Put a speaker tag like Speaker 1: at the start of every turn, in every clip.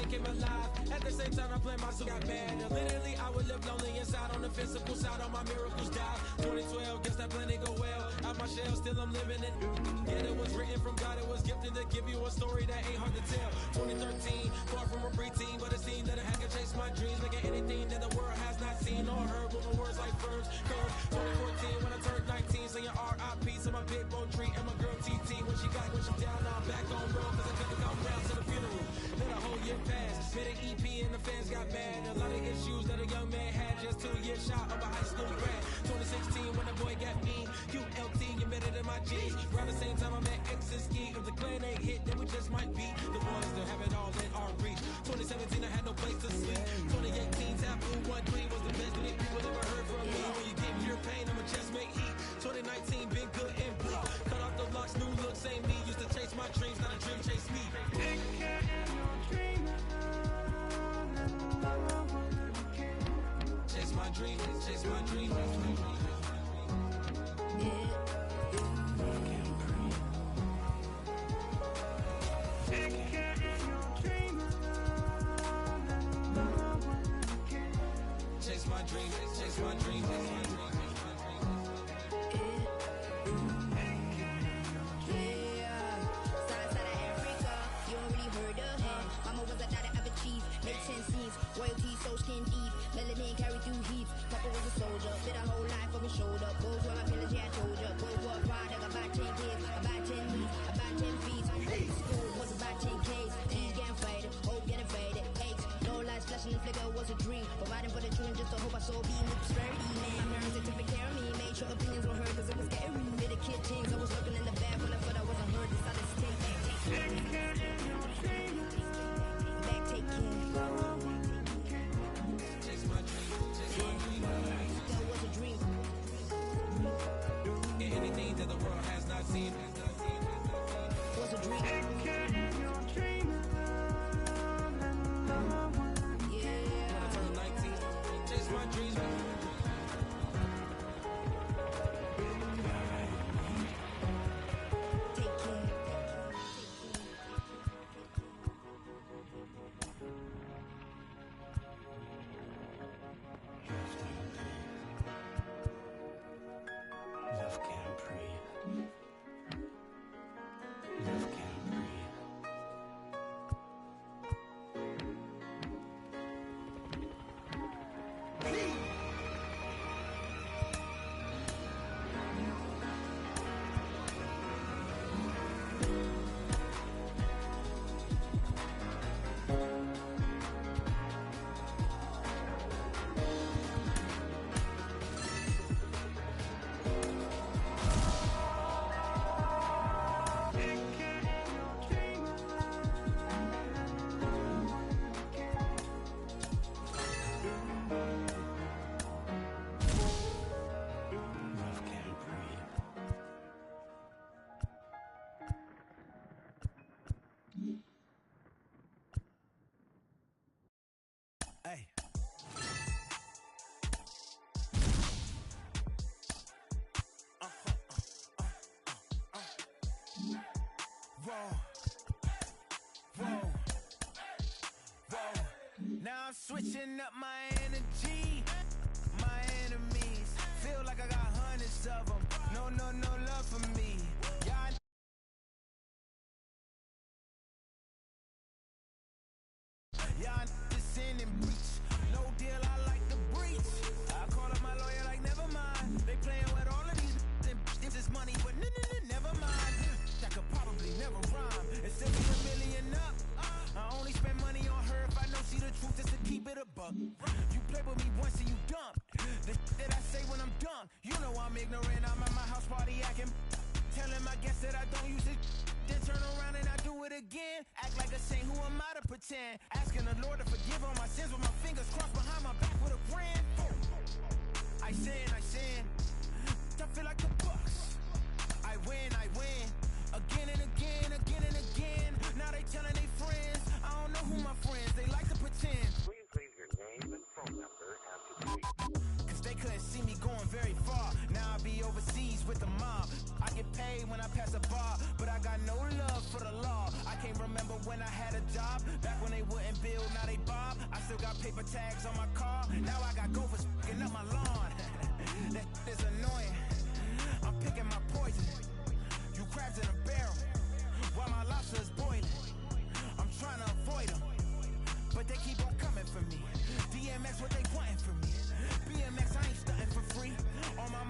Speaker 1: Came alive. At the same time I played my got mad. Literally I would live lonely inside on the physical side. All my miracles died. 2012, guess that plan didn't go well. Out my shell, still I'm living it. Yeah, it was written from God. It was gifted to give you a story that ain't hard to tell. 2013, far from a preteen, but it seemed that I could chase my dreams, making anything that the world has not seen or heard. Moving words like verbs, curves. 2014 when I turned 19, saying R.I.P. to my big bone tree and my girl TT. When she down, now I'm back on road 'cause I couldn't come round to the funeral. Then a whole year passed. Made an EP and the fans got mad. A lot of issues that a young man had. Just 2 years shot of a high school grad. 2016 when the boy got me. QLT embedded in my G's. Around the same time I met X and Ski. If the clan ain't hit, then we just might be the ones that have it all in our reach. 2017 I had no place to sleep. 2018 Taboo 1-3 was the best that people ever heard from me. When you give me your pain, I'ma just make heat. 2019 been good and bleak. Cut off the locks, new look, same me. Used to chase my dreams, not a dream chase me. Chase my dream, chase my dream. Chase my dream, chase my dream, chase my dream.
Speaker 2: Royalty so skin deep, melanin carry through heaps. Papa was a soldier, did a whole life on his shoulder. Goes where my pillage, yeah I told ya. Goes for a product, about 10 kids, about 10 weeks, about 10 feet. School was about 10 Ks, D's getting faded, hope getting faded. Aches, no lights flashing and flicker was a dream. Providing for the children just to hope I saw being with prosperity. Man, my parents they took good care of me, made sure opinions were heard 'cause it was scary. Did the kid things, I was looking in the back when I thought I wasn't heard. Decided to take back, take care.
Speaker 1: Anything that the world has not seen
Speaker 2: was a dream.
Speaker 1: Yeah. When I turned 19, chase my dreams.
Speaker 2: Take care.
Speaker 3: Love can't breathe. Love can't breathe.
Speaker 4: Hey. Whoa. Now I'm switching up my energy. My enemies feel like I got hundreds of them. No love for me. Y'all just sin and breach. No deal, I like the breach. I call up my lawyer like, never mind. They playing with all of these and this money, but never mind. That could probably never rhyme. It's still be $1 million up. I only spend money on her if I know she the truth, just to keep it a buck. You play with me once and you dump. The that I say when I'm done, you know I'm ignorant. I'm at my house party acting. Telling my guests that I don't use it. pretend. Asking the Lord to forgive all my sins with my fingers crossed behind my back with a grin. I sin. I feel like the Bucks. I win. Again and again. Now they telling their friends. I don't know who my friends. They like to pretend.
Speaker 5: Please leave your name and phone number after the beep.
Speaker 4: Cause they couldn't see me going very far. Now I be overseas with the mob. I get paid when I pass a bar, but I got no love for the law. I can't remember when I had a job. Back when they wouldn't build, now they bob. I still got paper tags on my car. Now I got gophers f***ing up my lawn. That is annoying. I'm picking my poison. You crabs in a barrel, while my lobster is boiling. I'm trying to avoid them, but they keep on coming for me. DMX, what they wanting from me. BMX, I ain't stunting for free. On my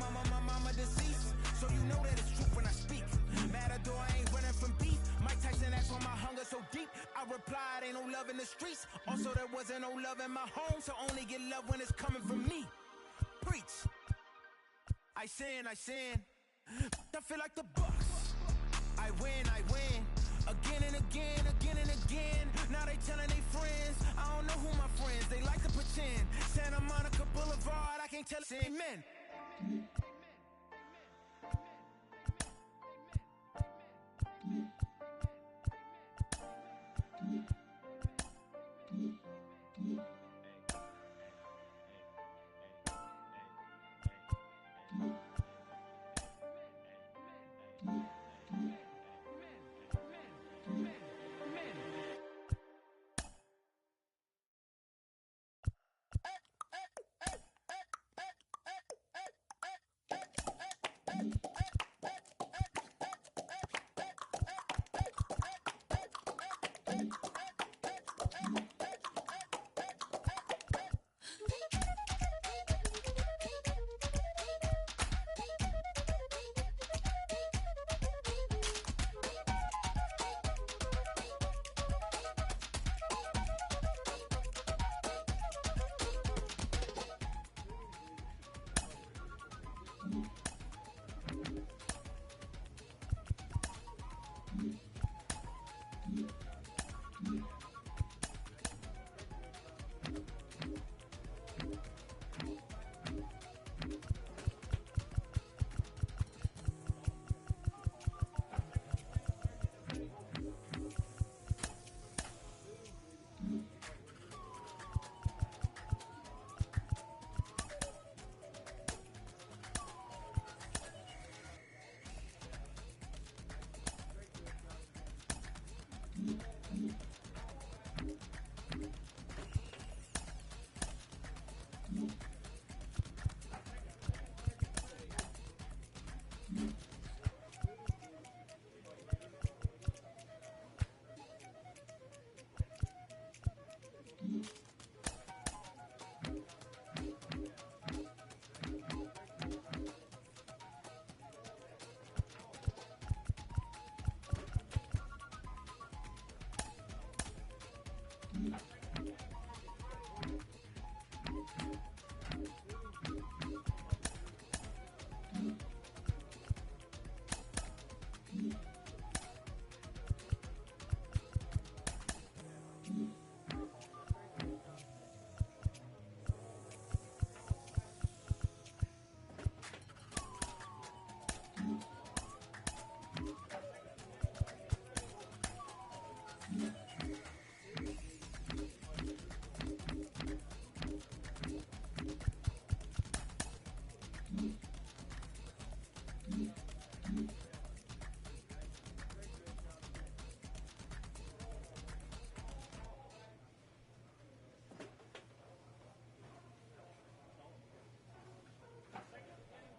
Speaker 4: mama deceased, so you know that it's truth when I speak. Matador, I ain't running from beef. Mike Tyson asked why my hunger so deep. I replied, ain't no love in the streets. Also, there wasn't no love in my home, so only get love when it's coming from me. Preach. I sin. I feel like the Bucks. I win. Again and again. Now they telling their friends. I don't know who my friends. They like to pretend. Santa Monica Boulevard. I can't tell amen.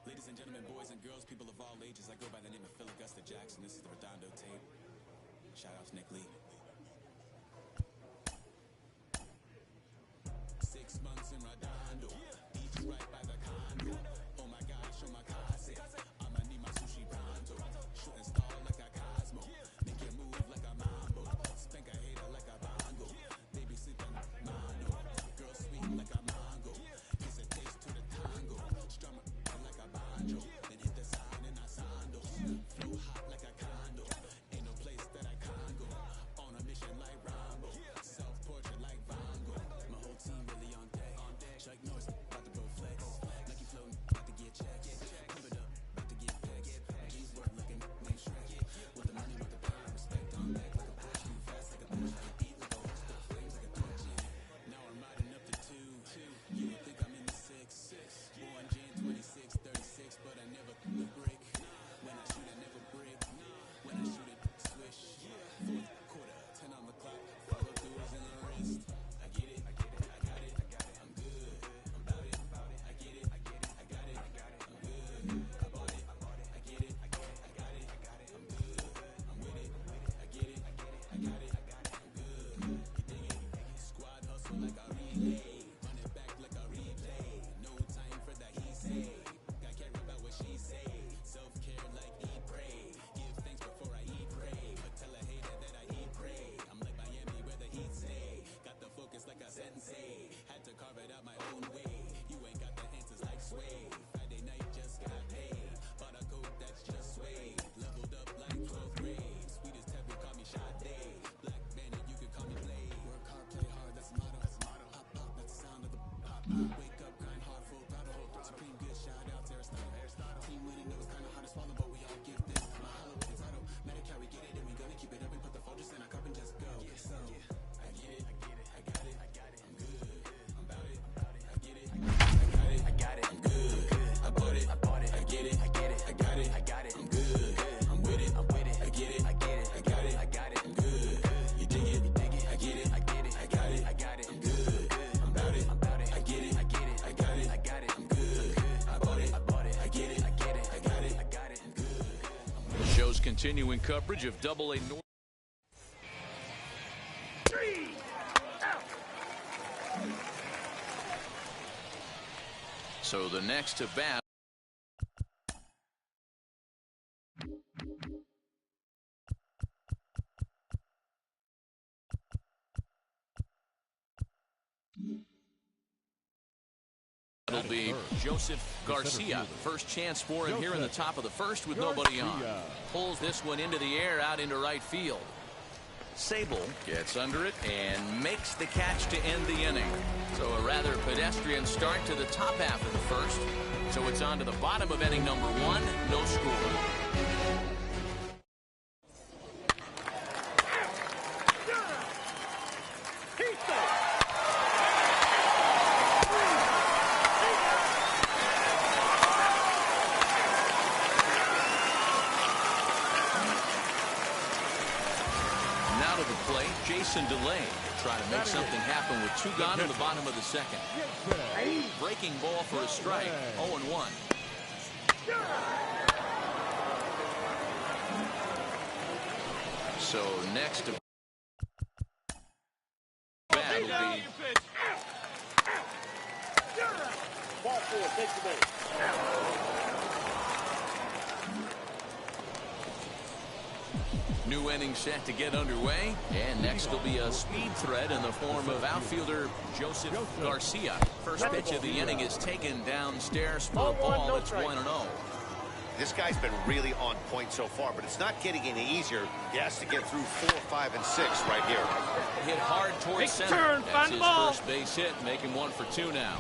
Speaker 6: Ladies and gentlemen, boys and girls, people of all ages, I go by the name of Phil Augusta Jackson. This is the Redondo tape. Shout out to Nick Lee. 6 months in Redondo. Beach right by the condo. Oh my gosh, oh my casa. I'ma need my sushi pronto. Shooting star like a Cosmo. Make you move like a mambo. Spank a hater like a bongo. They be sleeping mono. Girl sweet like a mango. It's a taste to the tango. Strum like a banjo. Then hit the sign in a sando. Flow hot like a condo.
Speaker 7: continuing coverage of Double-A North. So the next to bat. It'll be Joseph Garcia. First chance for him here in the top of the first with nobody on. Pulls this one into the air out into right field. Sable gets under it and makes the catch to end the inning. So a rather pedestrian start to the top half of the first. So it's on to the bottom of inning number 1. No score. Jason DeLay trying to make something happen with 2 gone in the bottom of the second. Breaking ball for a strike. 0-1. So next to bat will be
Speaker 8: ball 4. Takes the base.
Speaker 7: New inning set to get underway, and next will be a speed threat in the form of outfielder Joseph Garcia. First pitch of the inning is taken downstairs for a ball. It's 1-0.
Speaker 9: This guy's been really on point so far, but it's not getting any easier. He has to get through 4, 5, and 6 right here.
Speaker 7: Hit hard towards center. That's his first base hit, making 1 for 2 now.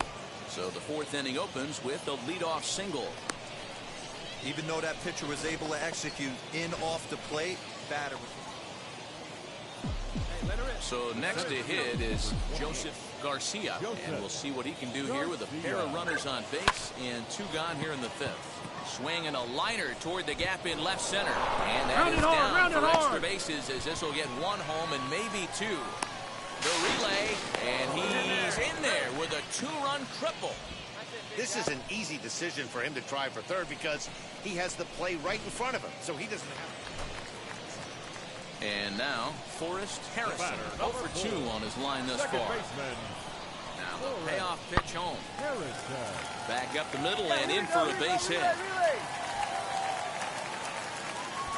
Speaker 7: So the 4th inning opens with a leadoff single.
Speaker 10: Even though that pitcher was able to execute in off the plate, batter.
Speaker 7: So next to hit is Joseph Garcia, and we'll see what he can do here with a pair of runners on base and 2 gone here in the 5th. Swinging a liner toward the gap in left center, and that is down for extra bases as this will get 1 home and maybe 2. The relay, and he's in there with a 2-run triple.
Speaker 9: This is an easy decision for him to try for third because he has the play right in front of him, so he doesn't have.
Speaker 7: And now Forrest Harrison, 0 for 2 on his line thus far. Now the payoff pitch home. Back up the middle and in for a base hit.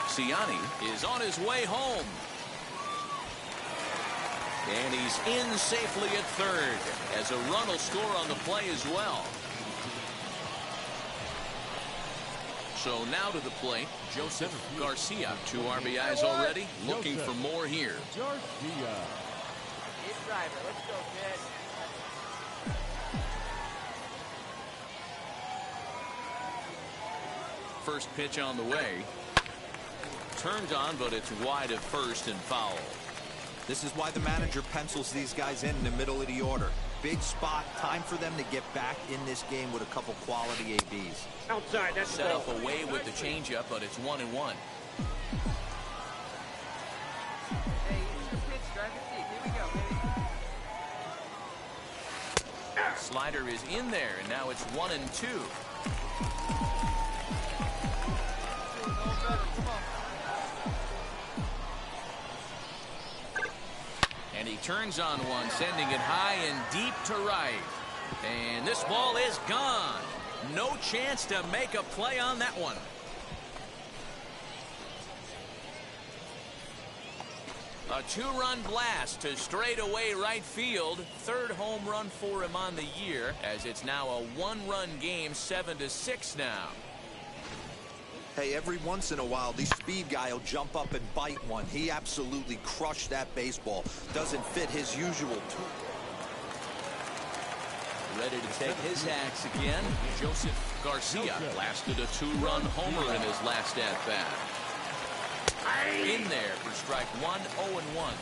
Speaker 7: Siani is on his way home. And he's in safely at third as a run will score on the play as well. So now to the plate, Joseph Garcia. 2 RBIs already, looking for more here. First pitch on the way. Turned on, but it's wide at first and foul.
Speaker 10: This is why the manager pencils these guys in the middle of the order. Big spot, time for them to get back in this game with a couple quality ABs.
Speaker 8: Outside, that's
Speaker 7: set up away with the changeup, but it's 1-1.
Speaker 11: Hey, here's your pitch, drive it deep. Here we go, baby.
Speaker 7: Slider is in there, and now it's 1-2. And he turns on one, sending it high and deep to right. And this ball is gone. No chance to make a play on that one. A 2-run blast to straightaway right field. 3rd home run for him on the year, as it's now a 1-run game, 7-6 now.
Speaker 10: Hey, every once in a while, the speed guy will jump up and bite one. He absolutely crushed that baseball. Doesn't fit his usual tool.
Speaker 7: Ready to take his hacks again. Joseph Garcia blasted a 2-run homer in his last at-bat. In there for strike 1, 0-1.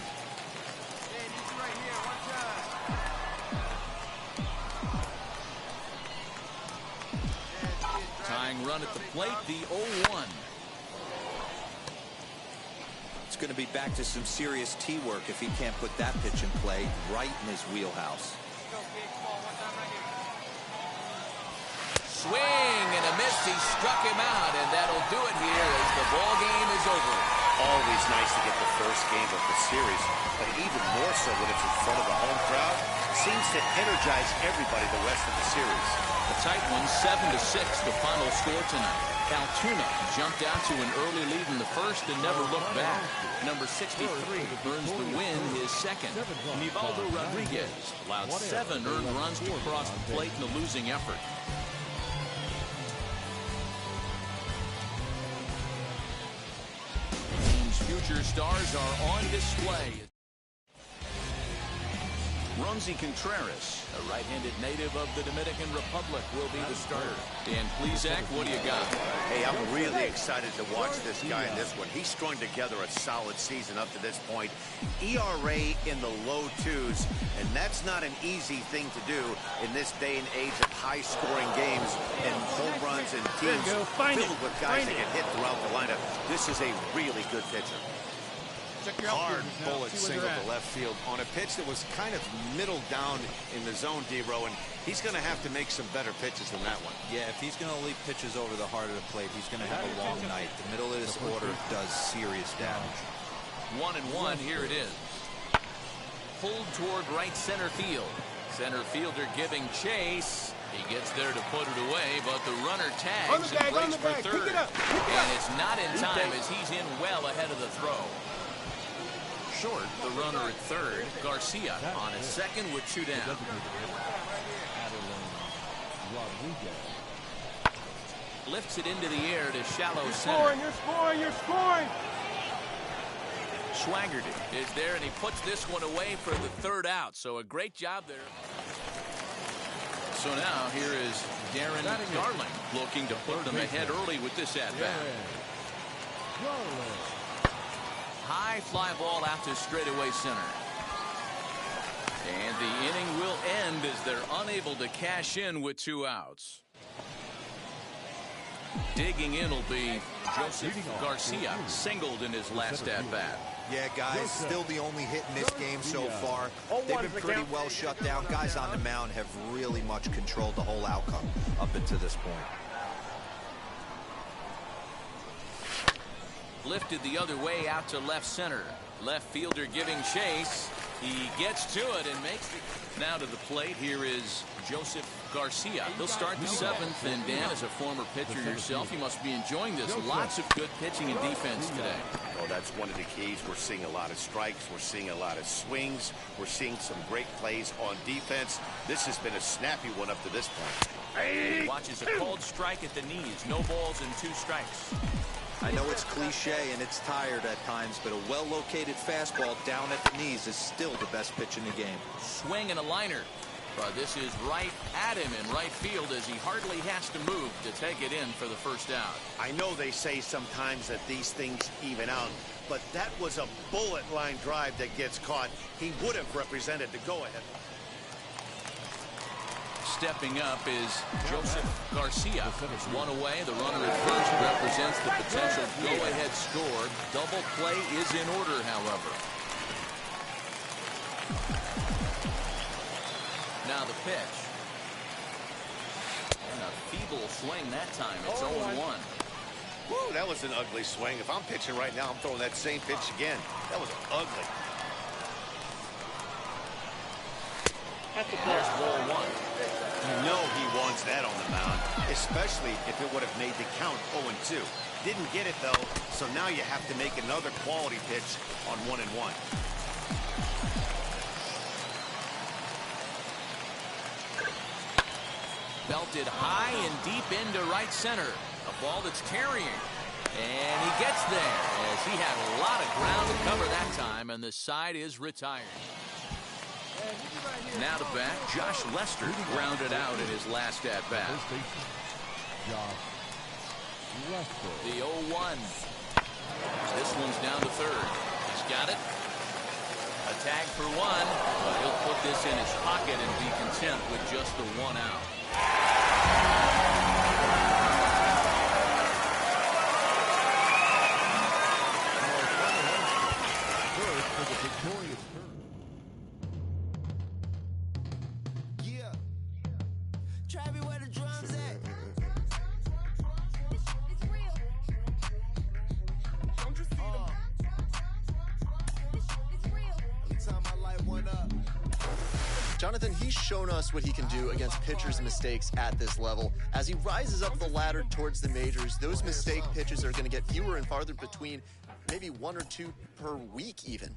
Speaker 7: Tying run at the plate, the 0-1.
Speaker 10: It's going to be back to some serious tee work if he can't put that pitch in play right in his wheelhouse.
Speaker 7: swing and a miss. He struck him out, and that'll do it here as the ball game is over.
Speaker 9: Always nice to get the first game of the series, but even more so when it's in front of the home crowd. Seems to energize everybody the rest of the series.
Speaker 7: A tight one, 7-6, the final score tonight. Altoona jumped out to an early lead in the first and never looked back. Number 63 earns the win, his second. Nivaldo Rodriguez allowed 7 earned runs to cross the plate in the losing effort. Team's future stars are on display. Rumsey Contreras, a right-handed native of the Dominican Republic, will be the starter. Dan Plesac, what do you got?
Speaker 9: Hey, I'm really excited to watch this guy in this one. He's strung together a solid season up to this point. ERA in the low 2s, and that's not an easy thing to do in this day and age of high-scoring games and home runs and teams filled with guys that get hit throughout the lineup. This is a really good pitcher.
Speaker 12: Hard bullet single to left field on a pitch that was kind of middle down in the zone, D-Row, and he's going to have to make some better pitches than that one.
Speaker 10: Yeah, if he's going to leave pitches over the heart of the plate, he's going to have a long night. The middle of this order does serious damage.
Speaker 7: 1-1, here it is. Pulled toward right center field. Center fielder giving chase. He gets there to put it away, but the runner tags and breaks for third. And it's not in time as he's in well ahead of the throw. Short, the runner at third. Garcia on his second with 2 down. Lifts it into the air to shallow center.
Speaker 8: You're scoring.
Speaker 7: Swaggerty is there, and he puts this one away for the third out. So a great job there. So now here is Darren Darling looking to put them ahead early with this at-bat. High fly ball out to straightaway center. And the inning will end as they're unable to cash in with 2 outs. Digging in will be Joseph Garcia, singled in his last at-bat.
Speaker 10: Yeah, guys, still the only hit in this game so far. They've been pretty well shut down. Guys on the mound have really much controlled the whole outcome up until this point.
Speaker 7: Lifted the other way out to left center. Left fielder giving chase. He gets to it and makes it. Now to the plate, here is Joseph Garcia. He'll start the 7th, and Dan, as a former pitcher yourself, you must be enjoying this. Lots of good pitching and defense today.
Speaker 9: Oh, that's one of the keys. We're seeing a lot of strikes. We're seeing a lot of swings. We're seeing some great plays on defense. This has been a snappy one up to this point.
Speaker 7: He watches a called strike at the knees. No balls and 2 strikes.
Speaker 10: I know it's cliche and it's tired at times, but a well-located fastball down at the knees is still the best pitch in the game.
Speaker 7: Swing and a liner. But this is right at him in right field as he hardly has to move to take it in for the first out.
Speaker 9: I know they say sometimes that these things even out, but that was a bullet line drive that gets caught. He would have represented the go-ahead.
Speaker 7: Stepping up is Joseph Garcia. One away. The runner at first represents the potential go-ahead score. Double play is in order, however. Now the pitch. And a feeble swing that time. It's 0-1.
Speaker 9: Woo, that was an ugly swing. If I'm pitching right now, I'm throwing that same pitch again. That was ugly.
Speaker 7: There's ball 1.
Speaker 9: You know he wants that on the mound, especially if it would have made the count 0-2. Didn't get it, though, so now you have to make another quality pitch on 1-1.
Speaker 7: Belted high and deep into right center. A ball that's carrying. And he gets there as he had a lot of ground to cover that time, and the side is retired. Now to bat, Josh Lester grounded out in his last at-bat. The 0-1. This one's down to third. He's got it. A tag for 1, but he'll put this in his pocket and be content with just the 1 out.
Speaker 13: Jonathan, he's shown us what he can do against pitchers and mistakes at this level. As he rises up the ladder towards the majors, those mistake pitches are going to get fewer and farther between, maybe 1 or 2 per week even.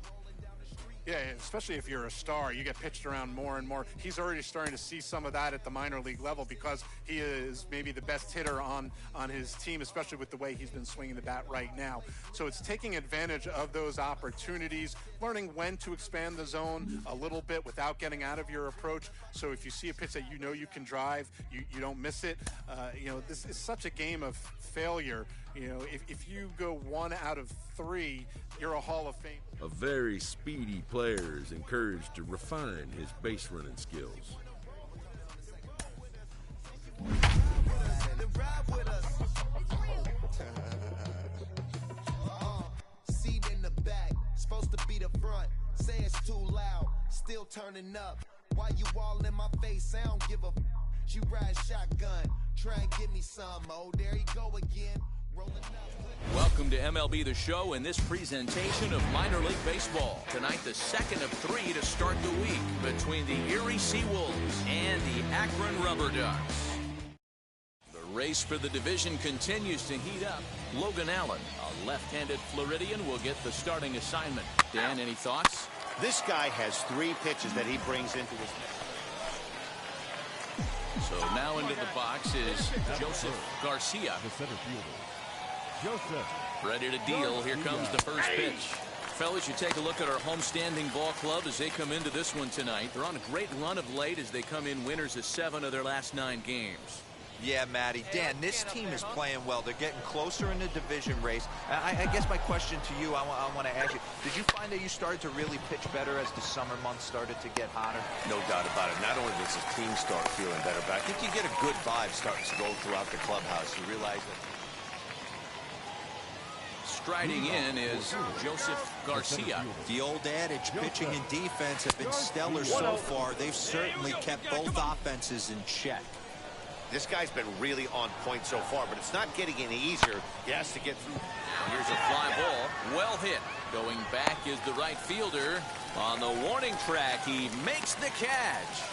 Speaker 14: Yeah, especially if you're a star, you get pitched around more and more. He's already starting to see some of that at the minor league level because he is maybe the best hitter on his team, especially with the way he's been swinging the bat right now. So it's taking advantage of those opportunities, learning when to expand the zone a little bit without getting out of your approach. So if you see a pitch that you know you can drive, you don't miss it. This is such a game of failure. If you go 1 out of 3, you're a Hall of Fame.
Speaker 15: A very speedy player is encouraged to refine his base running skills.
Speaker 4: Seat in the back, supposed to be the front. Say it's too loud, still turning up. Why you all in my face? I don't give a. She ride shotgun, try and give me some. Oh, there you go again.
Speaker 7: Welcome to MLB The Show and this presentation of minor league baseball. Tonight, the second of 3 to start the week between the Erie Seawolves and the Akron Rubber Ducks. The race for the division continues to heat up. Logan Allen, a left-handed Floridian, will get the starting assignment. Dan, any thoughts?
Speaker 9: This guy has 3 pitches that he brings into his...
Speaker 7: So now into the box is Joseph Garcia.
Speaker 16: The center fielder, Joseph.
Speaker 7: Ready to deal. Here comes the first pitch. Fellas, you take a look at our homestanding ball club as they come into this one tonight. They're on a great run of late as they come in winners of 7 of their last 9 games.
Speaker 10: Yeah, Matty. Dan, this team is playing well. They're getting closer in the division race. I guess my question to you, I want to ask you, did you find that you started to really pitch better as the summer months started to get hotter?
Speaker 9: No doubt about it. Not only does the team start feeling better, but I think you get a good vibe starting to go throughout the clubhouse. You realize that...
Speaker 7: Striding in is Joseph Garcia.
Speaker 10: The old adage, pitching and defense have been stellar so far. They've certainly kept both offenses in check.
Speaker 9: This guy's been really on point so far, but it's not getting any easier. He has to get through.
Speaker 7: Here's a fly ball. Well hit. Going back is the right fielder. On the warning track, he makes the catch.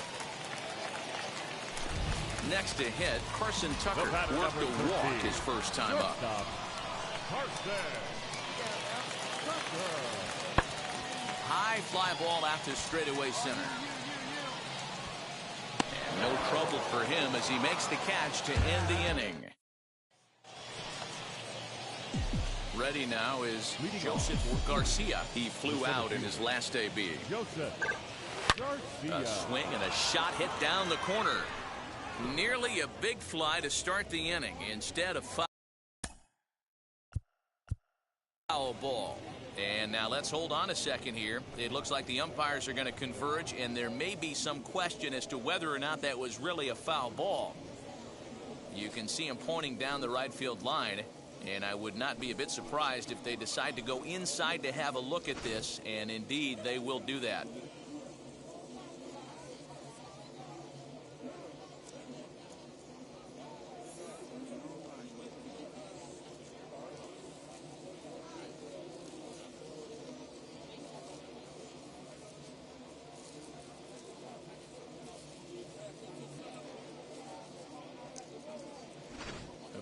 Speaker 7: Next to hit, Carson Tucker worked a walk his first time up. High fly ball out to straightaway center. And no trouble for him as he makes the catch to end the inning. Ready now is Joseph Garcia. He flew out in his last AB. A swing and a shot hit down the corner. Nearly a big fly to start the inning instead of foul ball. And now let's hold on a second here. It looks like the umpires are going to converge, and there may be some question as to whether or not that was really a foul ball. You can see him pointing down the right field line, and I would not be a bit surprised if they decide to go inside to have a look at this, and indeed they will do that.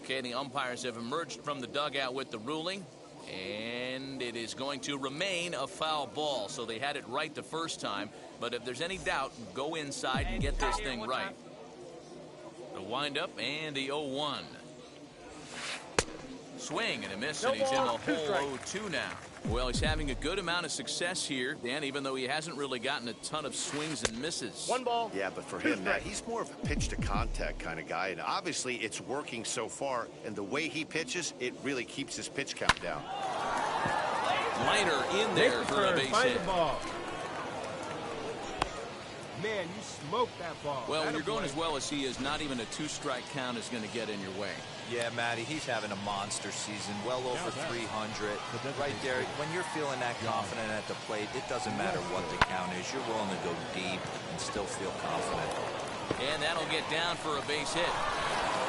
Speaker 7: Okay, the umpires have emerged from the dugout with the ruling, and it is going to remain a foul ball. So they had it right the first time, but if there's any doubt, go inside and get this thing right. The windup and the 0-1. Swing and a miss, and he's in the hole 0-2 now. Well, he's having a good amount of success here, Dan, even though he hasn't really gotten a ton of swings and misses.
Speaker 8: 1 ball.
Speaker 9: Yeah, but for him, Matt, he's more of a pitch-to-contact kind of guy, and obviously it's working so far, and the way he pitches, it really keeps his pitch count down.
Speaker 7: Liner in there for a base hit.
Speaker 8: Man, you smoked that ball.
Speaker 7: Well, when you're going as well as he is, not even a 2-strike count is going to get in your way.
Speaker 10: Yeah, Matty, he's having a monster season, well over 300. Right there, when you're feeling that confident at the plate, it doesn't matter what the count is. You're willing to go deep and still feel confident.
Speaker 7: And that'll get down for a base hit.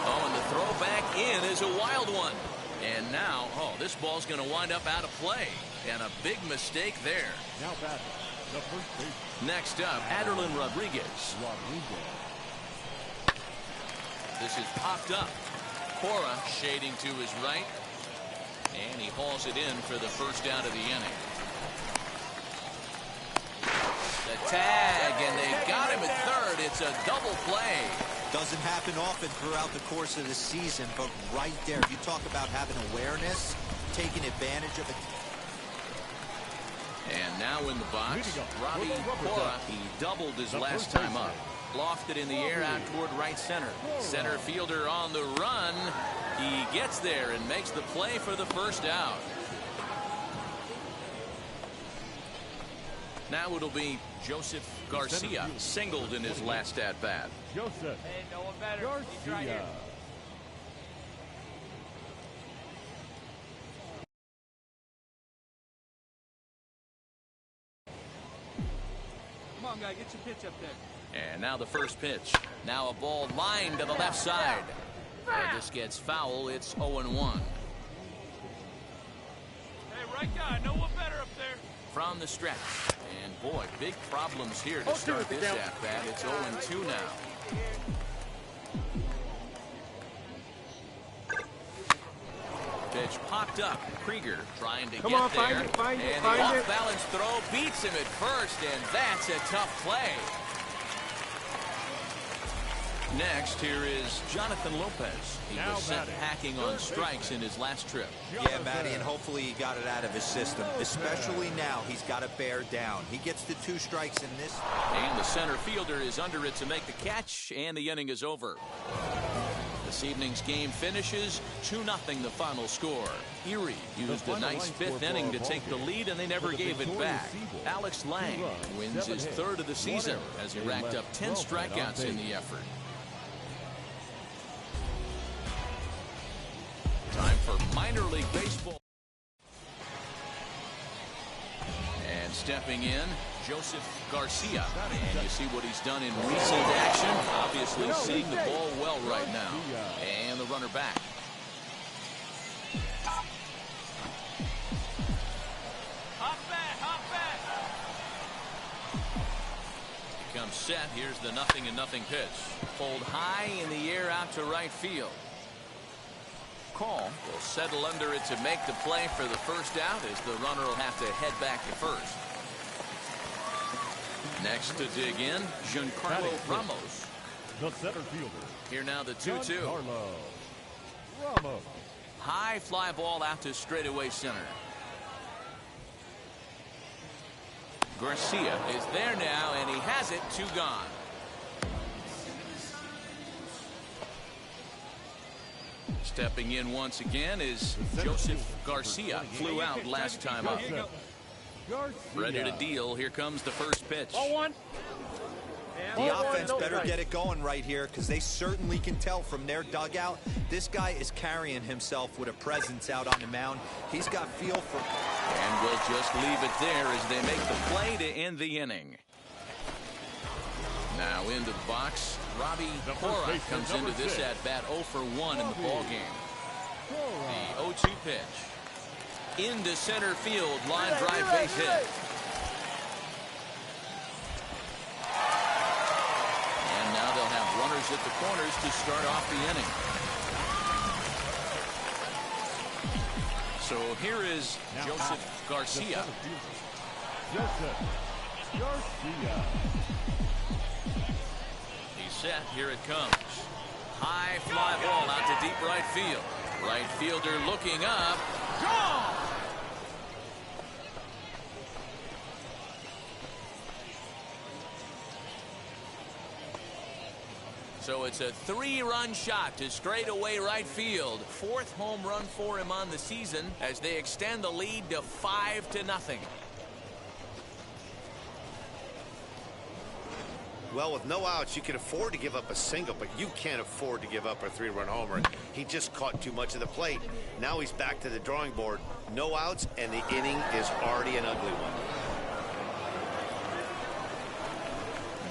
Speaker 7: Oh, and the throw back in is a wild one. And now, this ball's going to wind up out of play. And a big mistake there.
Speaker 16: Now batting, the first baseman.
Speaker 7: Next up, Aderlin Rodriguez. This is popped up. Cora shading to his right. And he hauls it in for the first out of the inning. The tag, and they got him at third. It's a double play.
Speaker 10: Doesn't happen often throughout the course of the season, but right there, you talk about having awareness, taking advantage of it.
Speaker 7: And now in the box, Robbie Cora. He doubled his last time up. Lofted in the air out toward right center. Center fielder on the run. He gets there and makes the play for the first out. Now it'll be Joseph Garcia, singled in his last at-bat.
Speaker 16: Joseph
Speaker 11: Hey, no one better. He's right here.
Speaker 16: Garcia.
Speaker 11: Come on, guy, get your pitch up there.
Speaker 7: And now the first pitch. Now a ball lined to the left side. And this gets foul. It's 0-1.
Speaker 11: Hey, right guy, no one better up there.
Speaker 7: From the stretch. And boy, big problems here to start this at-bat. It's 0-2 now. Pitch popped up. Krieger trying to get there.
Speaker 8: Find it.
Speaker 7: And the off-balance throw beats him at first, and that's a tough play. Next, here is Jonathan Lopez. He was sent packing on strikes in his last trip.
Speaker 10: Yeah, Matty, and hopefully he got it out of his system. Especially now, he's got to bear down. He gets the 2 strikes in this.
Speaker 7: And the center fielder is under it to make the catch, and the inning is over. This evening's game finishes 2-0 the final score. Erie used a nice 5th inning to take the lead, and they never gave it back. Alex Lang wins his 3rd of the season as he racked up 10 strikeouts in the effort. Time for minor league baseball. And stepping in, Joseph Garcia. And you see what he's done in recent action. Obviously seeing the ball well right now. And the runner back.
Speaker 11: Hop back.
Speaker 7: Comes set. Here's the 0-0 pitch. Pulled high in the air out to right field. Call will settle under it to make the play for the first out, as the runner will have to head back to first. Next to dig in, Giancarlo Ramos.
Speaker 16: The center fielder.
Speaker 7: Here now the 2-2.
Speaker 16: Giancarlo Ramos.
Speaker 7: High fly ball out to straightaway center. Garcia is there now, and he has it. 2 gone. Stepping in once again is Joseph Garcia. Flew out last time up. Ready to deal. Here comes the first pitch.
Speaker 10: The offense better get it going right here, because they certainly can tell from their dugout this guy is carrying himself with a presence out on the mound. He's got feel for.
Speaker 7: And we'll just leave it there as they make the play to end the inning. Now into the box, Robbie Cora comes into this at-bat 0 for 1 in the ballgame. The 0-2 pitch. Into center field, line drive base hit. And now they'll have runners at the corners to start off the inning. So here is Joseph Garcia.
Speaker 16: Joseph Garcia.
Speaker 7: Set, here it comes. High fly ball out to deep right field. Right fielder looking up. Gone! So it's a 3-run shot to straightaway right field. 4th home run for him on the season as they extend the lead to 5-0.
Speaker 9: Well, with no outs, you can afford to give up a single, but you can't afford to give up a 3-run homer. He just caught too much of the plate. Now he's back to the drawing board. No outs, and the inning is already an ugly one.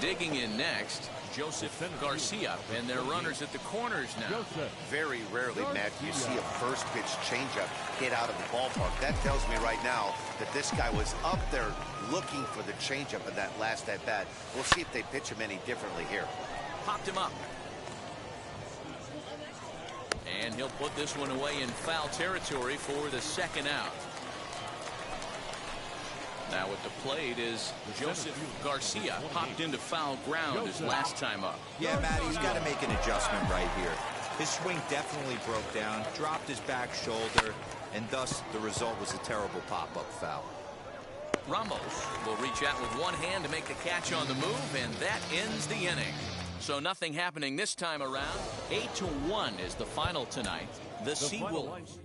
Speaker 7: Digging in next, Joseph Garcia, and their runners at the corners now.
Speaker 9: Very rarely, Matt, you see a first pitch changeup hit out of the ballpark. That tells me right now that this guy was up there looking for the changeup in that last at bat. We'll see if they pitch him any differently here.
Speaker 7: Popped him up. And he'll put this one away in foul territory for the second out. Now at the plate is Joseph Garcia. Popped into foul ground his last time up.
Speaker 10: Yeah, Matt, he's got to make an adjustment right here. His swing definitely broke down, dropped his back shoulder, and thus the result was a terrible pop-up foul.
Speaker 7: Ramos will reach out with one hand to make the catch on the move, and that ends the inning. So nothing happening this time around. 8-1 is the final tonight. The Seawolves.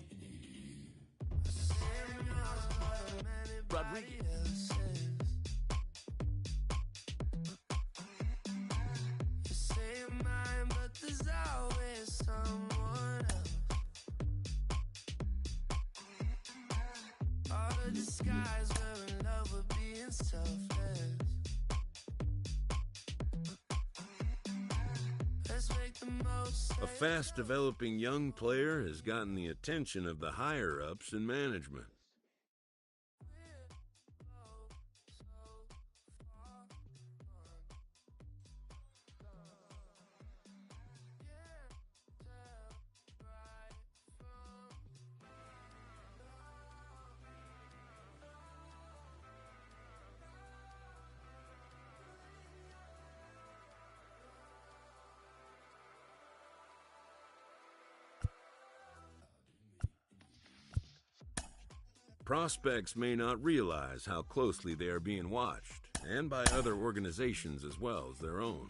Speaker 7: Rodriguez.
Speaker 15: A fast-developing young player has gotten the attention of the higher-ups in management. Prospects may not realize how closely they are being watched, and by other organizations as well as their own.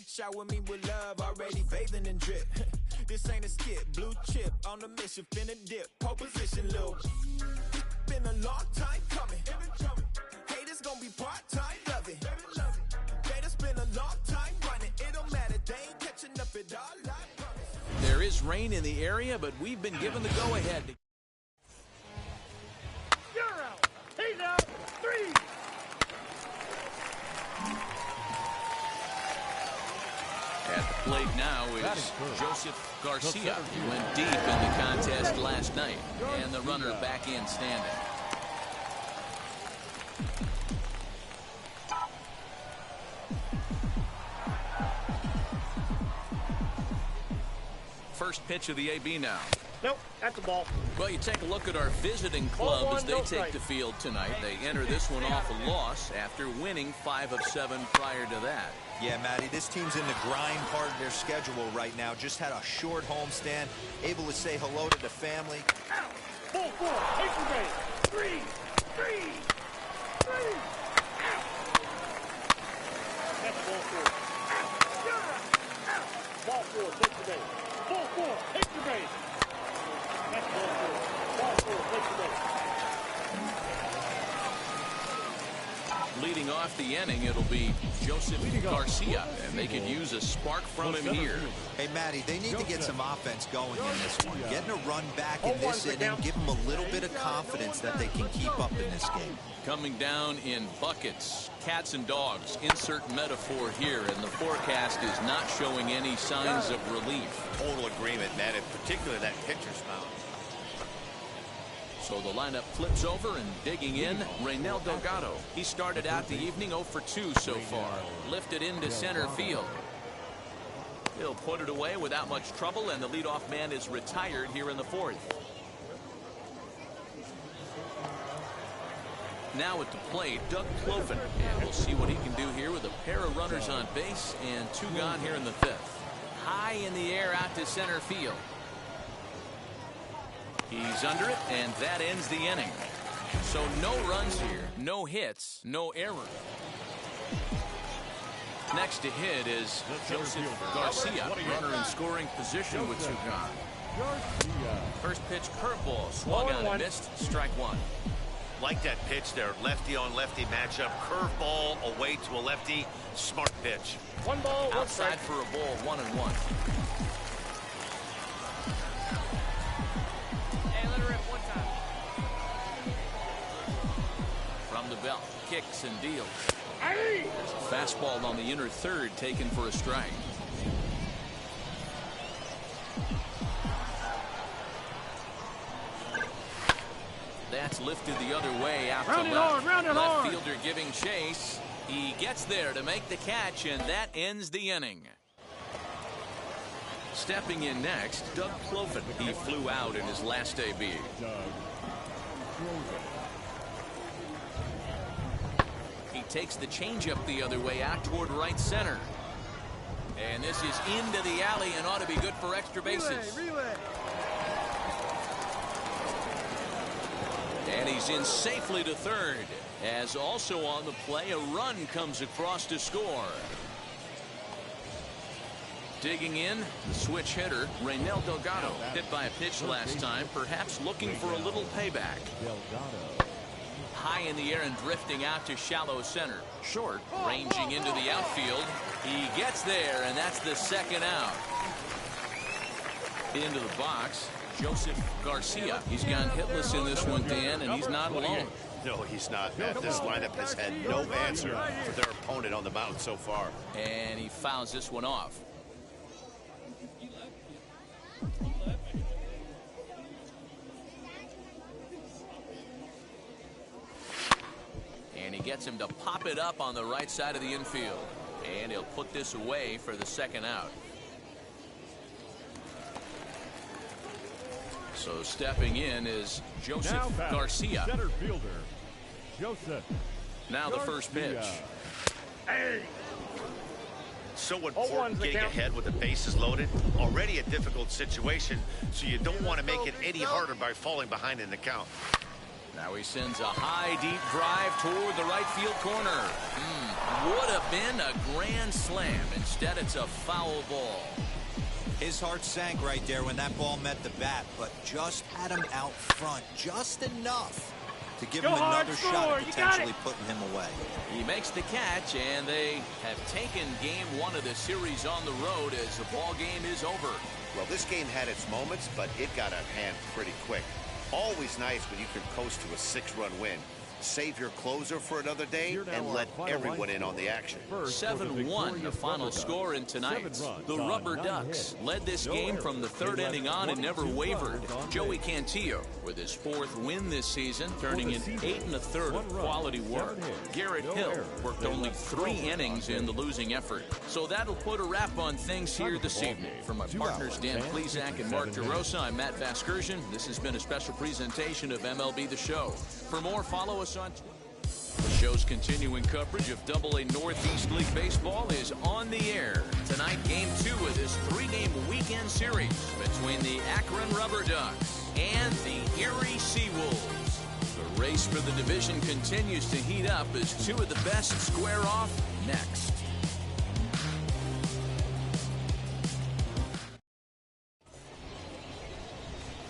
Speaker 4: Shower me with love, already bathing in drip. This ain't a skip, blue chip on the mission, finna dip. Pole position, Lil. It's been a long time coming. Haters gonna be part-time loving. Haters been a long time running. It don't matter, they ain't catching up at all. I promise.
Speaker 7: There is rain in the area, but we've been given the go-ahead.
Speaker 16: You're out. He's out. 3.
Speaker 7: At the plate now is Joseph Garcia. He went deep in the contest last night, and the runner back in standing. First pitch of the AB now.
Speaker 16: Nope, that's a ball.
Speaker 7: Well, you take a look at our visiting club as they take the field tonight. They enter this one off a loss after winning 5 of 7 prior to that.
Speaker 10: Yeah, Matty, this team's in the grind part of their schedule right now. Just had a short homestand, able to say hello to the family.
Speaker 16: Out. Ball 4, take your base. 3. Out. That's ball 4. Out. You're out. Ball 4, take your base. Ball 4, take your base. That's ball 4. Ball 4, take your base.
Speaker 7: Leading off the inning, it'll be Joseph Garcia, and they could use a spark from him here.
Speaker 10: Hey, Matty, they need to get some offense going in this one. Getting a run back in this inning, give them a little bit of confidence that they can keep up in this game.
Speaker 7: Coming down in buckets, cats and dogs, insert metaphor here, and the forecast is not showing any signs of relief.
Speaker 9: Total agreement, Matt, in particular that pitcher's mound.
Speaker 7: So the lineup flips over, and digging in, Reynel Delgado. He started out the evening 0 for 2 so far. Lifted into center field. He'll put it away without much trouble, and the leadoff man is retired here in the 4th. Now at the plate, Doug Cloven, and we'll see what he can do here with a pair of runners on base and 2 gone here in the 5th. High in the air out to center field. He's under it, and that ends the inning. So no runs here, no hits, no error. Next to hit is Joseph Garcia, runner in scoring position with 2 gone. First pitch curveball, swung on and missed, strike 1.
Speaker 9: Like that pitch there, lefty on lefty matchup, curveball away to a lefty, smart pitch.
Speaker 16: 1 ball, 1
Speaker 7: outside for a ball, 1-1. From the belt, kicks and deals. Fastball on the inner third, taken for a strike. That's lifted the other way out to left. Left fielder giving chase. He gets there to make the catch, and that ends the inning. Stepping in next, Doug Cloven. He flew out in his last AB. He takes the changeup the other way out toward right center. And this is into the alley and ought to be good for extra bases.
Speaker 16: Relay.
Speaker 7: And he's in safely to third. As also on the play, a run comes across to score. Digging in, the switch hitter, Reynel Delgado. Hit by a pitch last time, perhaps looking for a little payback. High in the air and drifting out to shallow center. Short, ranging into the outfield. He gets there, and that's the second out. Into the box, Joseph Garcia. He's gone hitless in this one, Dan, and he's not alone.
Speaker 9: No, he's not, Matt. This lineup has had no answer for their opponent on the mound so far.
Speaker 7: And he fouls this one off. And he gets him to pop it up on the right side of the infield. And he'll put this away for the second out. So stepping in is Joseph Garcia.
Speaker 17: Center fielder, Joseph.
Speaker 7: Now the first pitch.
Speaker 16: Hey.
Speaker 9: So important getting ahead with the bases loaded. Already a difficult situation, so you don't want to make it any harder by falling behind in the count.
Speaker 7: Now he sends a high, deep drive toward the right field corner. Would have been a grand slam. Instead, it's a foul ball.
Speaker 10: His heart sank right there when that ball met the bat, but just had him out front just enough to give him another shot at potentially putting him away.
Speaker 7: He makes the catch, and they have taken game 1 of the series on the road as the ball game is over.
Speaker 9: Well, this game had its moments, but it got out of hand pretty quick. Always nice when you can coast to a 6-run win. save your closer for another day and let everyone in on the action.
Speaker 7: 7-1, the final score in tonight's. The Rubber Ducks led this game from the third inning on and never wavered. Joey Cantillo with his 4th win this season, turning in 8 1/3 of quality work. Garrett Hill worked only 3 innings in the losing effort. So that'll put a wrap on things here this evening. For my partners Dan Plesac and Mark DeRosa, I'm Matt Vasgersian. This has been a special presentation of MLB The Show. For more, follow us on the show's continuing coverage of AA Northeast League Baseball is on the air. Tonight, Game 2 of this 3-game weekend series between the Akron Rubber Ducks and the Erie Seawolves. The race for the division continues to heat up as 2 of the best square off next.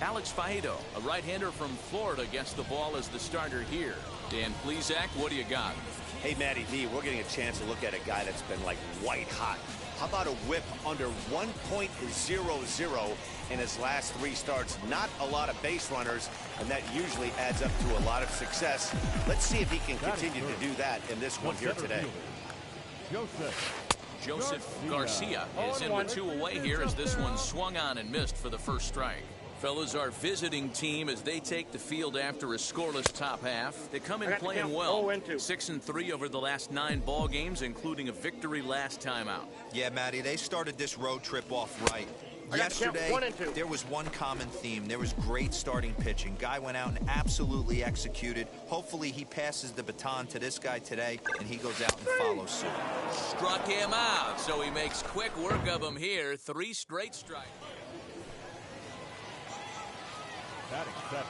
Speaker 7: Alex Faedo, a right-hander from Florida, gets the ball as the starter here. Dan Plesac, what do you got?
Speaker 9: Hey, Matty V, we're getting a chance to look at a guy that's been like white hot. How about a whip under 1.00 in his last 3 starts? Not a lot of base runners, and that usually adds up to a lot of success. Let's see if he can continue to do that in this one here today.
Speaker 7: Joseph Garcia is in with 2 away here as this one swung on and missed for the first strike. Fellas, our visiting team as they take the field after a scoreless top half. They come in playing well. 6-3 over the last 9 ball games, including a victory last time out.
Speaker 10: Yeah, Matty, they started this road trip off right. Yesterday, there was one common theme. There was great starting pitching. Guy went out and absolutely executed. Hopefully he passes the baton to this guy today, and he goes out and follows suit.
Speaker 7: Struck him out, so he makes quick work of him here. 3 straight strikes.
Speaker 17: Batting 7.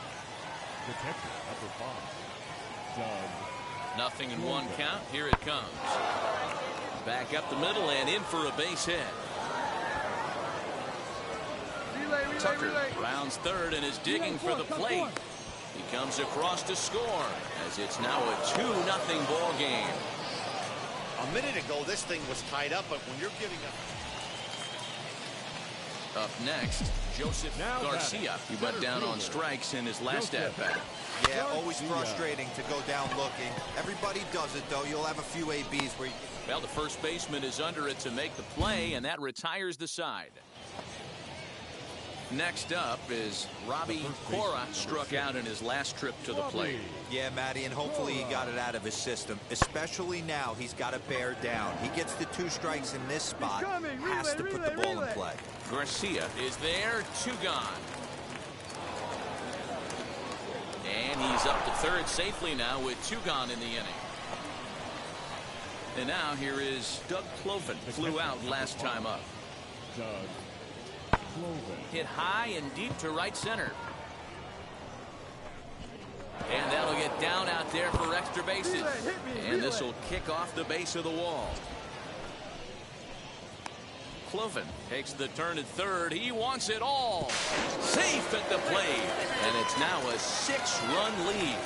Speaker 17: The catcher, number 5. Doug.
Speaker 7: Nothing in 1 count. Here it comes. Back up the middle and in for a base hit. Tucker rounds third and is digging for the plate. He comes across to score as it's now a 2-0 ball game.
Speaker 9: A minute ago, this thing was tied up, but when you're giving up.
Speaker 7: Up next, Joseph Garcia. He went down on strikes in his last at-bat.
Speaker 10: Yeah, always frustrating to go down looking. Everybody does it, though. You'll have a few ABs where you...
Speaker 7: Well, the first baseman is under it to make the play, and that retires the side. Next up is Robbie Cora, struck out in his last trip to the plate.
Speaker 10: Yeah, Matty, and hopefully he got it out of his system. Especially now, he's got to bear down. He gets the 2 strikes in this spot, has to put the ball in play.
Speaker 7: Garcia is there, 2 gone. And he's up to third safely now with 2 gone in the inning. And now here is Doug Cloven, flew out last time up. Hit high and deep to right center. And that'll get down out there for extra bases. And this will kick off the base of the wall. Cloven takes the turn at third. He wants it all. Safe at the plate. And it's now a 6-run lead.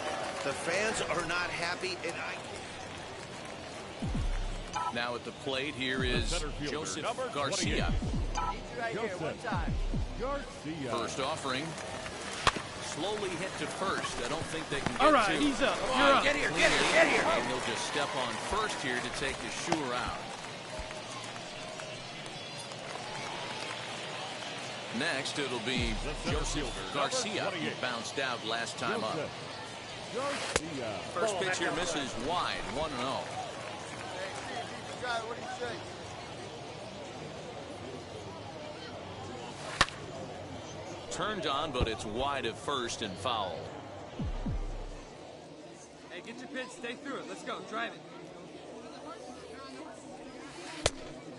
Speaker 9: The fans are not happy, and
Speaker 7: Now at the plate, here is Joseph Garcia. First offering. Slowly hit to first. I don't think they can get
Speaker 16: all right,
Speaker 7: to.
Speaker 16: He's up. You're up.
Speaker 7: Get here. And he'll just step on first here to take the Shure out. Next, it'll be Joseph Garcia. He bounced out last time up. First pitch here misses wide, 1-0.
Speaker 16: What do you say?
Speaker 7: Turned on, but it's wide of first and foul.
Speaker 11: Hey, get your pitch, stay through it. Let's go, drive it.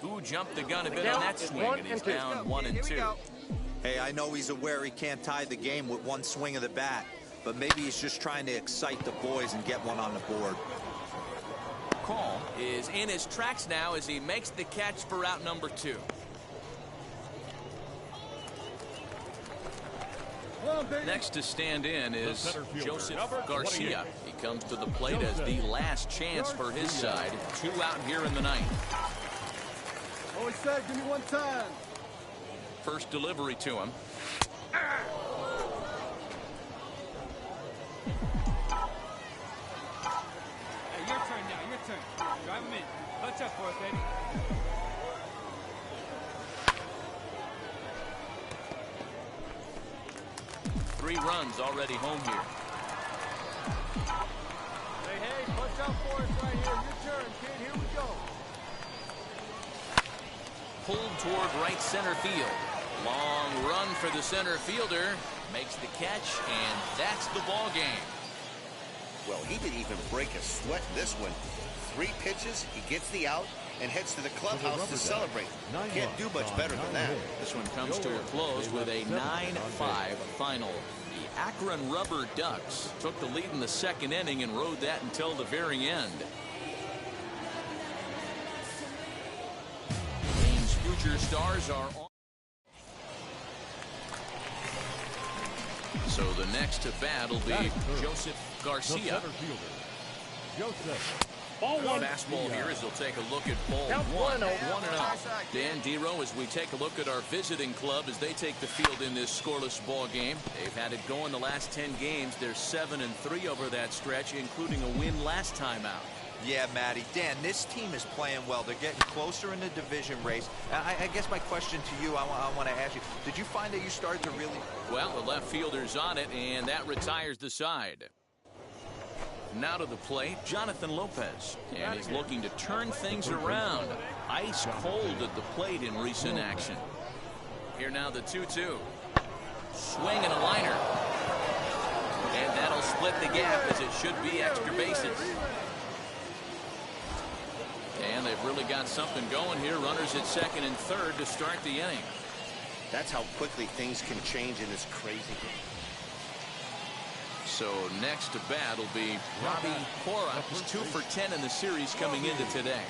Speaker 7: Who jumped the gun a bit on that swing, and he's down 1-2.
Speaker 10: Hey, I know he's aware he can't tie the game with 1 swing of the bat, but maybe he's just trying to excite the boys and get one on the board.
Speaker 7: Call is in his tracks now as he makes the catch for out number 2. Next to stand in is Joseph Garcia. He comes to the plate as the last chance for his side. 2 out here in the 9th.
Speaker 16: Always said, give me 1 time.
Speaker 7: First delivery to him.
Speaker 16: turn. Drive him in. Touch up for us, baby.
Speaker 7: Three runs already home here.
Speaker 16: Hey, punch out for us right here. Your turn, kid. Here we go.
Speaker 7: Pulled toward right center field. Long run for the center fielder. Makes the catch, and that's the ball game.
Speaker 9: Well, he didn't even break a sweat in this one. 3 pitches, he gets the out, and heads to the clubhouse to celebrate. Can't do much better than that.
Speaker 7: This one comes to a close with a 9-5 final. The Akron Rubber Ducks took the lead in the second inning and rode that until the very end. Team's future stars are on. So the next to bat will be Joseph Garcia.
Speaker 16: Ball one.
Speaker 7: Fastball here as they'll take a look at ball one. 1-0. Dan Dero, as we take a look at our visiting club as they take the field in this scoreless ball game. They've had it going the last 10 games. They're 7-3 over that stretch, including a win last time out.
Speaker 10: Yeah, Matty. Dan, this team is playing well. They're getting closer in the division race. I guess my question to you, I want to ask you, did you find that you started to really...
Speaker 7: Well, the left fielder's on it, and that retires the side. Now to the plate, Jonathan Lopez. And he's looking to turn things around. Ice cold at the plate in recent action. Here now the 2-2. Swing and a liner. And that'll split the gap as it should be extra bases. And they've really got something going here. Runners at second and third to start the inning.
Speaker 9: That's how quickly things can change in this crazy game.
Speaker 7: So next to bat will be Robbie Cora. He's 2 for 10 in the series coming into today.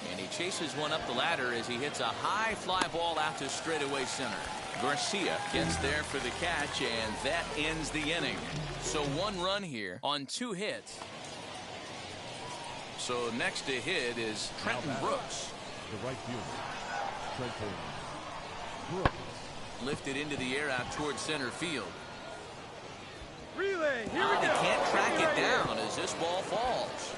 Speaker 7: And he chases one up the ladder as he hits a high fly ball out to straightaway center. Garcia gets there for the catch, and that ends the inning. So 1 run here on 2 hits. So next to hit is Trenton Brooks.
Speaker 17: The right fielder, Trenton Brooks.
Speaker 7: Lifted into the air out towards center field.
Speaker 16: Relay, here we
Speaker 7: He
Speaker 16: go.
Speaker 7: can't track it down as this ball falls.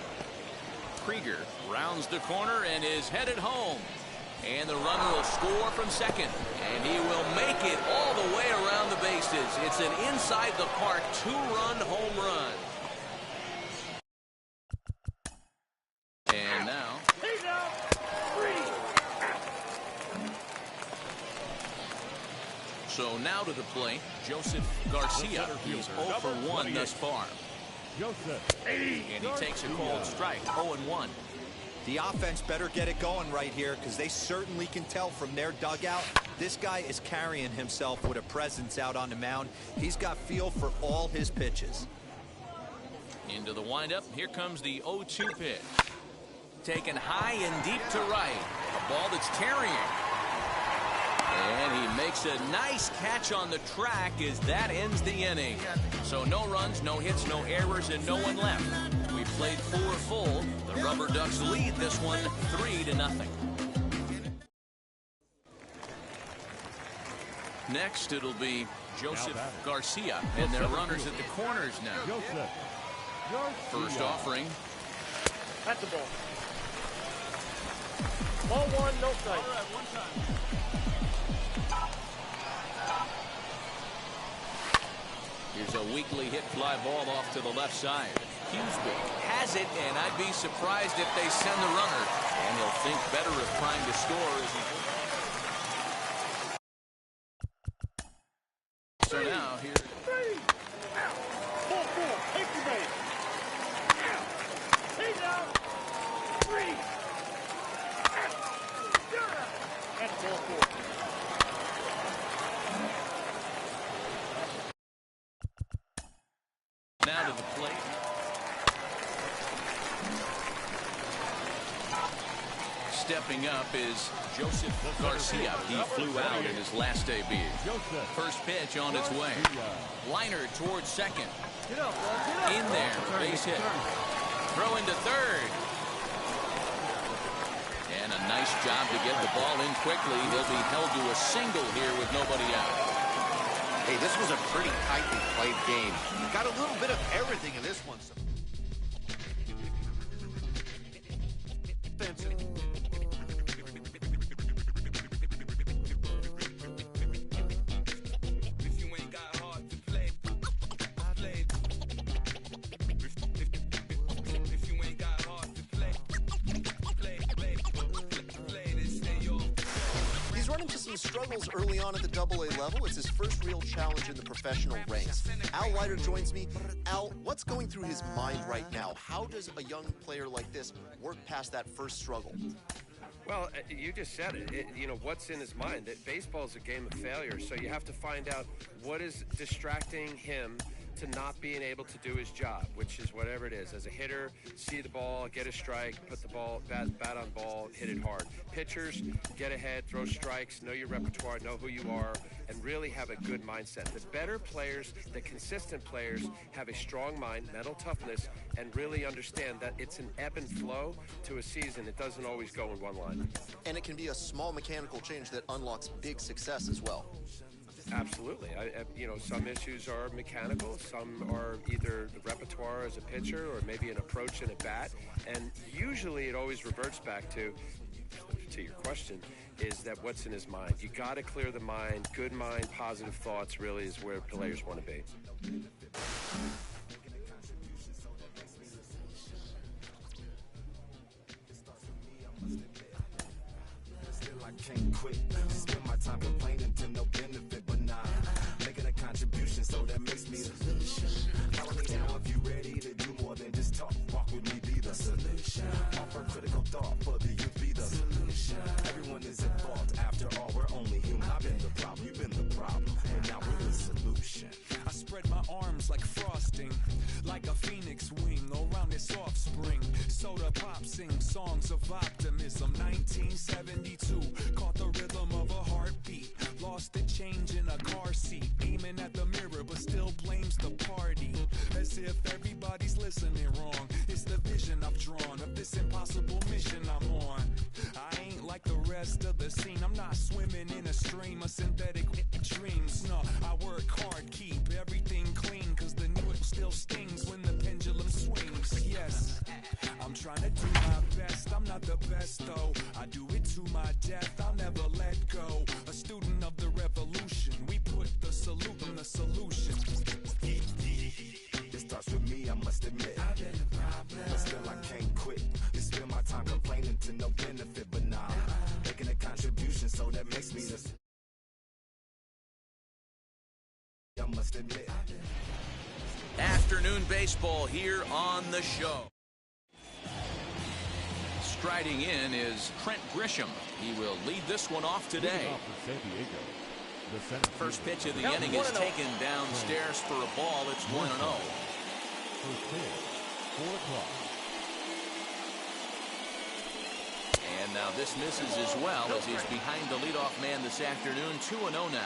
Speaker 7: Krieger rounds the corner and is headed home. And the runner will score from second. And he will make it all the way around the bases. It's an inside the park 2-run home run. And now. So now to the plate, Joseph Garcia. He's 0 for 1 thus far. And he takes a cold strike, 0-1.
Speaker 10: The offense better get it going right here because they certainly can tell from their dugout. This guy is carrying himself with a presence out on the mound. He's got feel for all his pitches.
Speaker 7: Into the windup. Here comes the 0-2 pitch. Taken high and deep to right. A ball that's tarrying. And he makes a nice catch on the track as that ends the inning. So no runs, no hits, no errors, and no one left. We played 4 full. The Rubber Ducks lead this one 3-0. Next, it'll be Joseph Garcia, and their runners at the corners now. First offering.
Speaker 16: At the ball. Ball 1, no strike. All right, 1 time.
Speaker 7: Here's a weakly hit fly ball off to the left side. Hughesby has it, and I'd be surprised if they send the runner. And he'll think better of trying to score as he... So now here...
Speaker 16: 4-4, take the base. He's out. 3. That's 4-4.
Speaker 7: Now to the plate. Stepping up is Joseph Garcia. He flew out in his last debut. First pitch on its way. Liner towards second. In there, base hit. Throw into third. And a nice job to get the ball in quickly. He'll be held to a single here with nobody out.
Speaker 9: Hey, this was a pretty tightly played game. Got a little bit of everything in this one.
Speaker 13: Struggles early on at the AA level. It's his first real challenge in the professional ranks. Al Leiter joins me. Al, what's going through his mind right now? How does a young player like this work past that first struggle?
Speaker 18: Well, you just said it. You know, what's in his mind? That baseball is a game of failure, so you have to find out what is distracting him to not being able to do his job, which is whatever it is. As a hitter, see the ball, get a strike, put the ball, bat on ball, hit it hard. Pitchers, get ahead, throw strikes, know your repertoire, know who you are, and really have a good mindset. The better players, the consistent players, have a strong mind, mental toughness, and really understand that it's an ebb and flow to a season. It doesn't always go in one line.
Speaker 13: And it can be a small mechanical change that unlocks big success as well.
Speaker 18: Absolutely. You know, some issues are mechanical, some are either the repertoire as a pitcher or maybe an approach and a bat. And usually it always reverts back to your question, is that what's in his mind. You got to clear the mind. Good mind, positive thoughts really is where players want to be.
Speaker 19: Still I can't quit. Spend my time complaining to no benefit, but nah. Making a contribution, so that makes me the solution. Follow me now if you ready to do more than just talk. Walk with me, be the solution. Offer critical thought for the youth, be the solution. Everyone is at fault. After all, we're only human. I've been the problem, you've been the problem, and now we're the solution.
Speaker 20: I spread my arms like frosting, like a phoenix wing around its offspring. Soda pop sing songs of optimism. 1972, caught the rhythm of a heartbeat. Lost the change in a car seat, aiming at the mirror but still blames the party. As if everybody's listening wrong. It's the vision I've drawn of this impossible mission I'm on. I ain't like the rest of the scene. I'm not swimming in a stream of synthetic dreams. No, I work hard, keep everything clean, cause the new still stings when the pendulum swings. Yes, I'm trying to do my best. I'm not the best though. I do it to my death. I'll never let go. A student of the revolution. We put the salute in the solution.
Speaker 19: It starts with me, I must admit. I've been the problem, but still I can't quit. You spend my time complaining to no benefit, but nah. Making a contribution, so that makes me the. I must admit.
Speaker 7: Afternoon baseball here on the show. Striding in is Trent Grisham. He will lead this one off today. First pitch of the inning is taken downstairs for a ball. It's 1-0. And now this misses as well as he's behind the leadoff man this afternoon. 2-0 now.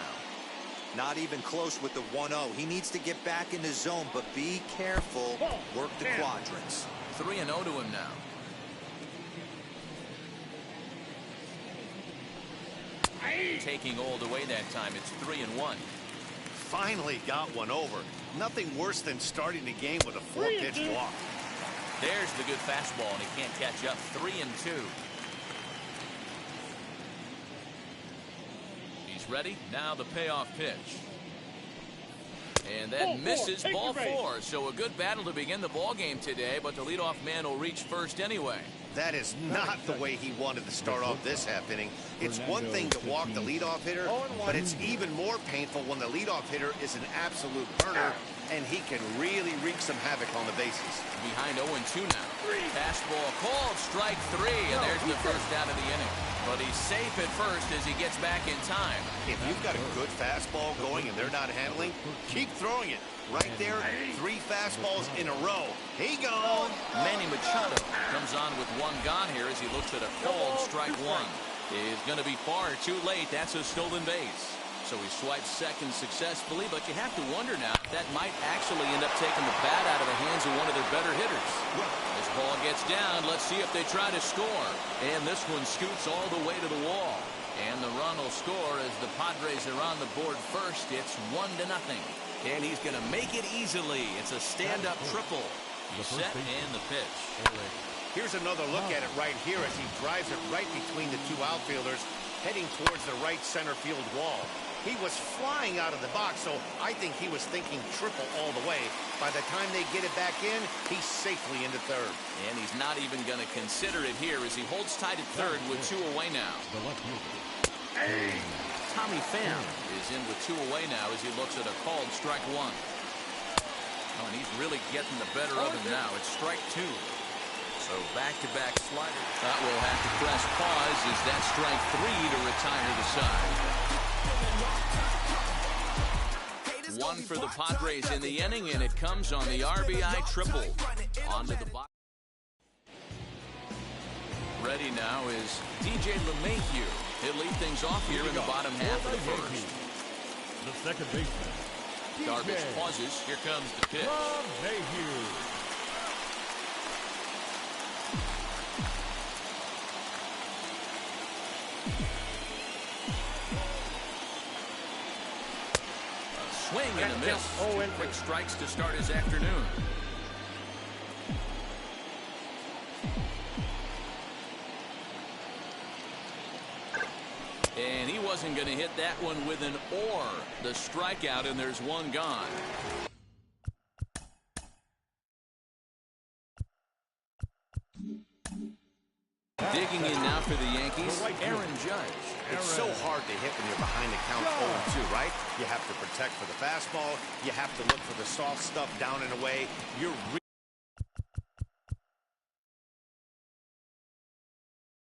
Speaker 10: Not even close with the 1-0. He needs to get back in the zone, but be careful. Work the quadrants.
Speaker 7: 3-0 to him now. Taking Old away that time. It's 3-1.
Speaker 9: Finally got one over. Nothing worse than starting the game with a 4-pitch walk.
Speaker 7: There's the good fastball, and he can't catch up. 3-2. He's ready. Now the payoff pitch. And that misses, ball 4. So a good battle to begin the ball game today, but the leadoff man will reach first anyway.
Speaker 9: That is not the way he wanted to start off this half inning. It's one thing to walk the leadoff hitter, but it's even more painful when the leadoff hitter is an absolute burner, and he can really wreak some havoc on the bases.
Speaker 7: Behind 0-2 now. Fastball called, strike 3, and there's the first out of the inning. But he's safe at first as he gets back in time.
Speaker 9: If you've got a good fastball going and they're not handling, keep throwing it. Right there, 3 fastballs in a row. He gone.
Speaker 7: Manny Machado comes on with 1 gone here as he looks at a called strike 1. Is going to be far too late. That's a stolen base. So he swipes second successfully, but you have to wonder now if that might actually end up taking the bat out of the hands of one of their better hitters. This ball gets down. Let's see if they try to score. And this one scoots all the way to the wall. And the run will score as the Padres are on the board first. It's 1-0. And he's going to make it easily. It's a stand-up triple. He's set and the pitch.
Speaker 9: Here's another look at it right here as he drives it right between the two outfielders, heading towards the right center field wall. He was flying out of the box, so I think he was thinking triple all the way. By the time they get it back in, he's safely into third.
Speaker 7: And he's not even going to consider it here as he holds tight at third with 2 away now. Tommy Pham is in with 2 away now as he looks at a called strike 1. Oh, and he's really getting the better of him now. It's strike 2. So back-to-back sliders. That will have to press pause as that strike 3 to retire the side. 1 for the Padres in the inning, and it comes on the RBI triple. Onto the bottom. Ready now is DJ LeMahieu. He'll lead things off here in the bottom half of the first.
Speaker 17: The second baseman.
Speaker 7: Darvish pauses. Here comes the pitch.
Speaker 17: LeMahieu.
Speaker 7: Swing and a miss. 2 quick strikes to start his afternoon. And he wasn't going to hit that one with an or. The strikeout, and there's 1 gone. Digging in now for the Yankees, Aaron Judge.
Speaker 9: It's so hard to hit when you're behind the count 0-2, right? You have to protect for the fastball. You have to look for the soft stuff down and away. You're